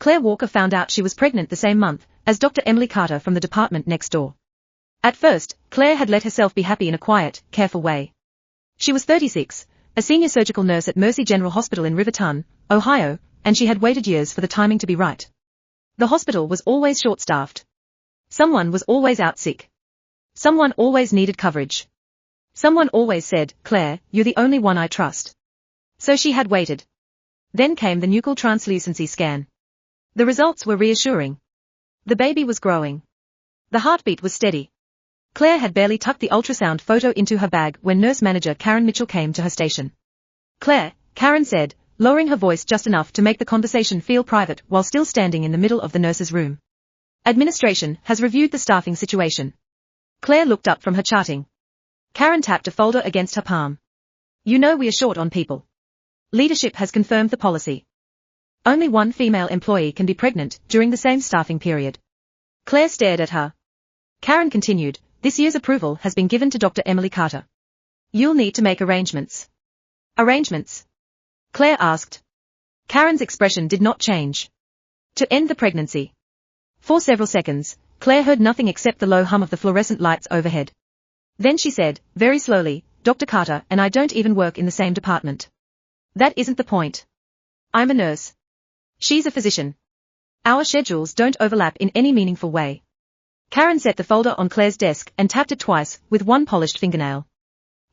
Claire Walker found out she was pregnant the same month as Dr. Emily Carter from the department next door. At first, Claire had let herself be happy in a quiet, careful way. She was 36, a senior surgical nurse at Mercy General Hospital in Riverton, Ohio, and she had waited years for the timing to be right. The hospital was always short-staffed. Someone was always out sick. Someone always needed coverage. Someone always said, "Claire, you're the only one I trust." So she had waited. Then came the nuchal translucency scan. The results were reassuring. The baby was growing. The heartbeat was steady. Claire had barely tucked the ultrasound photo into her bag when nurse manager Karen Mitchell came to her station. "Claire," Karen said, lowering her voice just enough to make the conversation feel private while still standing in the middle of the nurse's room. "Administration has reviewed the staffing situation." Claire looked up from her charting. Karen tapped a folder against her palm. "You know we are short on people. Leadership has confirmed the policy. Only one female employee can be pregnant during the same staffing period." Claire stared at her. Karen continued, "This year's approval has been given to Dr. Emily Carter. You'll need to make arrangements." "Arrangements?" Claire asked. Karen's expression did not change. "To end the pregnancy." For several seconds, Claire heard nothing except the low hum of the fluorescent lights overhead. Then she said, very slowly, "Dr. Carter and I don't even work in the same department. That isn't the point. I'm a nurse. She's a physician. Our schedules don't overlap in any meaningful way." Karen set the folder on Claire's desk and tapped it twice with one polished fingernail.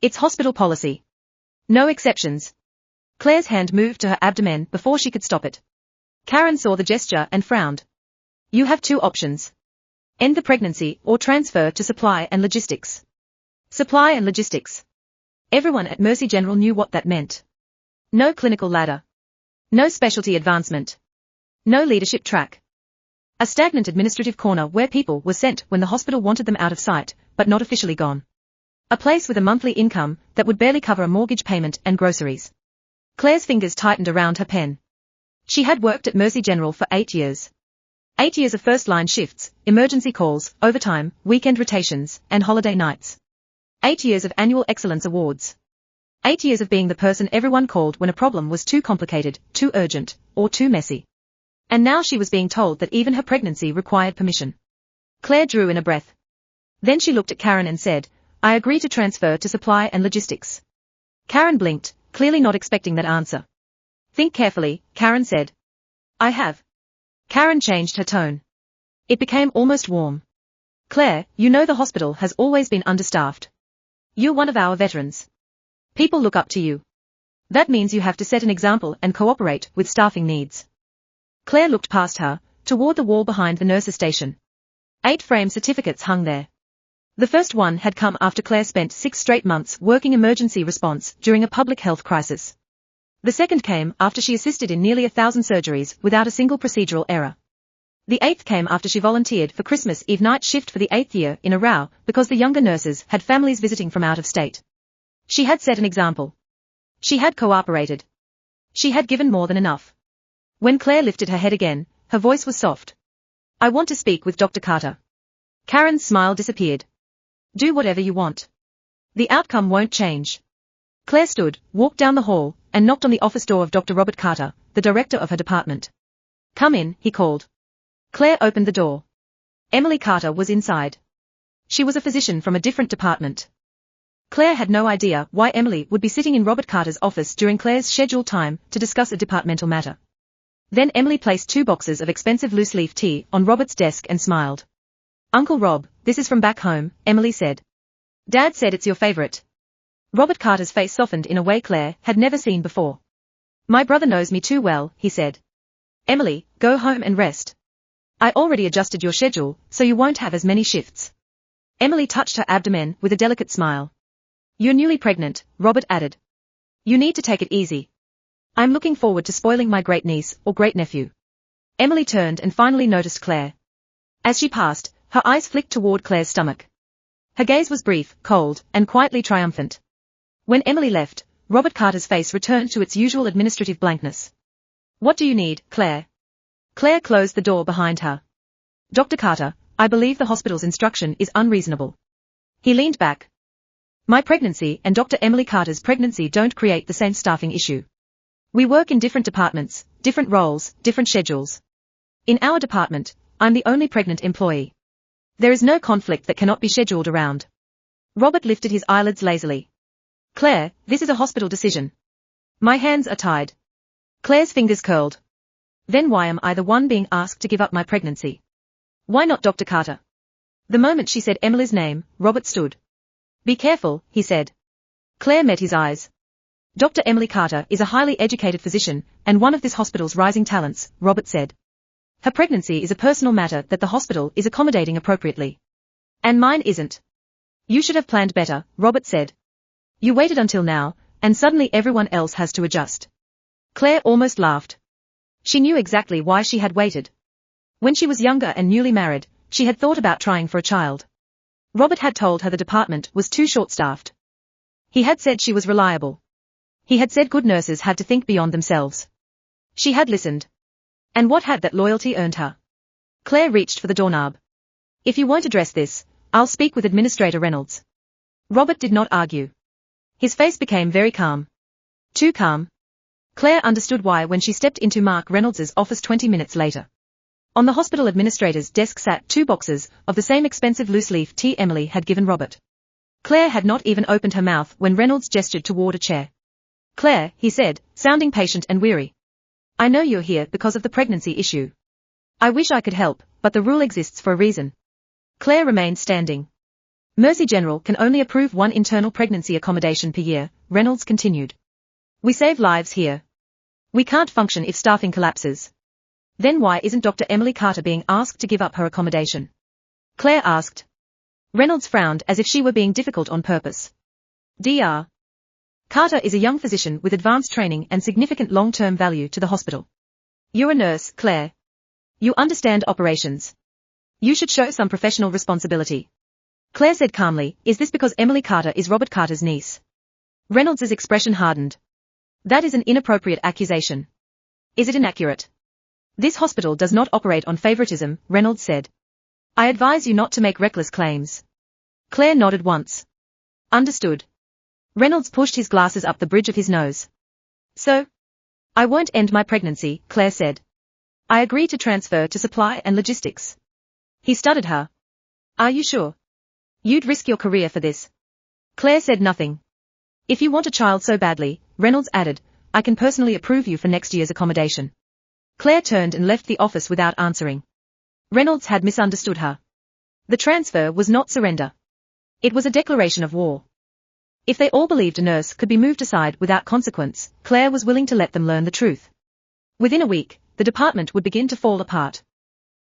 "It's hospital policy. No exceptions." Claire's hand moved to her abdomen before she could stop it. Karen saw the gesture and frowned. "You have two options. End the pregnancy or transfer to supply and logistics." Supply and logistics. Everyone at Mercy General knew what that meant. No clinical ladder. No specialty advancement. No leadership track. A stagnant administrative corner where people were sent when the hospital wanted them out of sight, but not officially gone. A place with a monthly income that would barely cover a mortgage payment and groceries. Claire's fingers tightened around her pen. She had worked at Mercy General for 8 years. 8 years of first-line shifts, emergency calls, overtime, weekend rotations, and holiday nights. 8 years of annual excellence awards. 8 years of being the person everyone called when a problem was too complicated, too urgent, or too messy. And now she was being told that even her pregnancy required permission. Claire drew in a breath. Then she looked at Karen and said, "I agree to transfer to supply and logistics." Karen blinked, clearly not expecting that answer. "Think carefully," Karen said. "I have." Karen changed her tone. It became almost warm. "Claire, you know the hospital has always been understaffed. You're one of our veterans. People look up to you. That means you have to set an example and cooperate with staffing needs." Claire looked past her, toward the wall behind the nurse's station. 8 frame certificates hung there. The first one had come after Claire spent 6 straight months working emergency response during a public health crisis. The second came after she assisted in nearly 1,000 surgeries without a single procedural error. The 8th came after she volunteered for Christmas Eve night shift for the 8th year in a row because the younger nurses had families visiting from out of state. She had set an example. She had cooperated. She had given more than enough. When Claire lifted her head again, her voice was soft. "I want to speak with Dr. Carter." Karen's smile disappeared. "Do whatever you want. The outcome won't change." Claire stood, walked down the hall, and knocked on the office door of Dr. Robert Carter, the director of her department. "Come in," he called. Claire opened the door. Emily Carter was inside. She was a physician from a different department. Claire had no idea why Emily would be sitting in Robert Carter's office during Claire's scheduled time to discuss a departmental matter. Then Emily placed 2 boxes of expensive loose-leaf tea on Robert's desk and smiled. "Uncle Rob, this is from back home," Emily said. "Dad said it's your favorite." Robert Carter's face softened in a way Claire had never seen before. "My brother knows me too well," he said. "Emily, go home and rest. I already adjusted your schedule, so you won't have as many shifts." Emily touched her abdomen with a delicate smile. "You're newly pregnant," Robert added. "You need to take it easy. I'm looking forward to spoiling my great-niece or great-nephew." Emily turned and finally noticed Claire. As she passed, her eyes flicked toward Claire's stomach. Her gaze was brief, cold, and quietly triumphant. When Emily left, Robert Carter's face returned to its usual administrative blankness. "What do you need, Claire?" Claire closed the door behind her. "Dr. Carter, I believe the hospital's instruction is unreasonable." He leaned back. "My pregnancy and Dr. Emily Carter's pregnancy don't create the same staffing issue. We work in different departments, different roles, different schedules. In our department, I'm the only pregnant employee. There is no conflict that cannot be scheduled around. Robert lifted his eyelids lazily. Claire, this is a hospital decision. My hands are tied. Claire's fingers curled. Then why am I the one being asked to give up my pregnancy? Why not Dr. Carter? The moment she said Emily's name, Robert stood. Be careful, he said. Claire met his eyes. Dr. Emily Carter is a highly educated physician and one of this hospital's rising talents, Robert said. Her pregnancy is a personal matter that the hospital is accommodating appropriately. And mine isn't. You should have planned better, Robert said. You waited until now, and suddenly everyone else has to adjust. Claire almost laughed. She knew exactly why she had waited. When she was younger and newly married, she had thought about trying for a child. Robert had told her the department was too short-staffed. He had said she was reliable. He had said good nurses had to think beyond themselves. She had listened. And what had that loyalty earned her? Claire reached for the doorknob. If you won't address this, I'll speak with Administrator Reynolds. Robert did not argue. His face became very calm. Too calm. Claire understood why when she stepped into Mark Reynolds's office 20 minutes later. On the hospital administrator's desk sat 2 boxes of the same expensive loose-leaf tea Emily had given Robert. Claire had not even opened her mouth when Reynolds gestured toward a chair. Claire, he said, sounding patient and weary. I know you're here because of the pregnancy issue. I wish I could help, but the rule exists for a reason. Claire remained standing. Mercy General can only approve 1 internal pregnancy accommodation per year, Reynolds continued. We save lives here. We can't function if staffing collapses. Then why isn't Dr. Emily Carter being asked to give up her accommodation? Claire asked. Reynolds frowned as if she were being difficult on purpose. Dr. Carter is a young physician with advanced training and significant long-term value to the hospital. You're a nurse, Claire. You understand operations. You should show some professional responsibility. Claire said calmly, is this because Emily Carter is Robert Carter's niece? Reynolds's expression hardened. That is an inappropriate accusation. Is it inaccurate? This hospital does not operate on favoritism, Reynolds said. I advise you not to make reckless claims. Claire nodded once. Understood. Reynolds pushed his glasses up the bridge of his nose. So? I won't end my pregnancy, Claire said. I agree to transfer to supply and logistics. He studied her. Are you sure? You'd risk your career for this. Claire said nothing. If you want a child so badly, Reynolds added, I can personally approve you for next year's accommodation. Claire turned and left the office without answering. Reynolds had misunderstood her. The transfer was not surrender. It was a declaration of war. If they all believed a nurse could be moved aside without consequence, Claire was willing to let them learn the truth. Within a week, the department would begin to fall apart.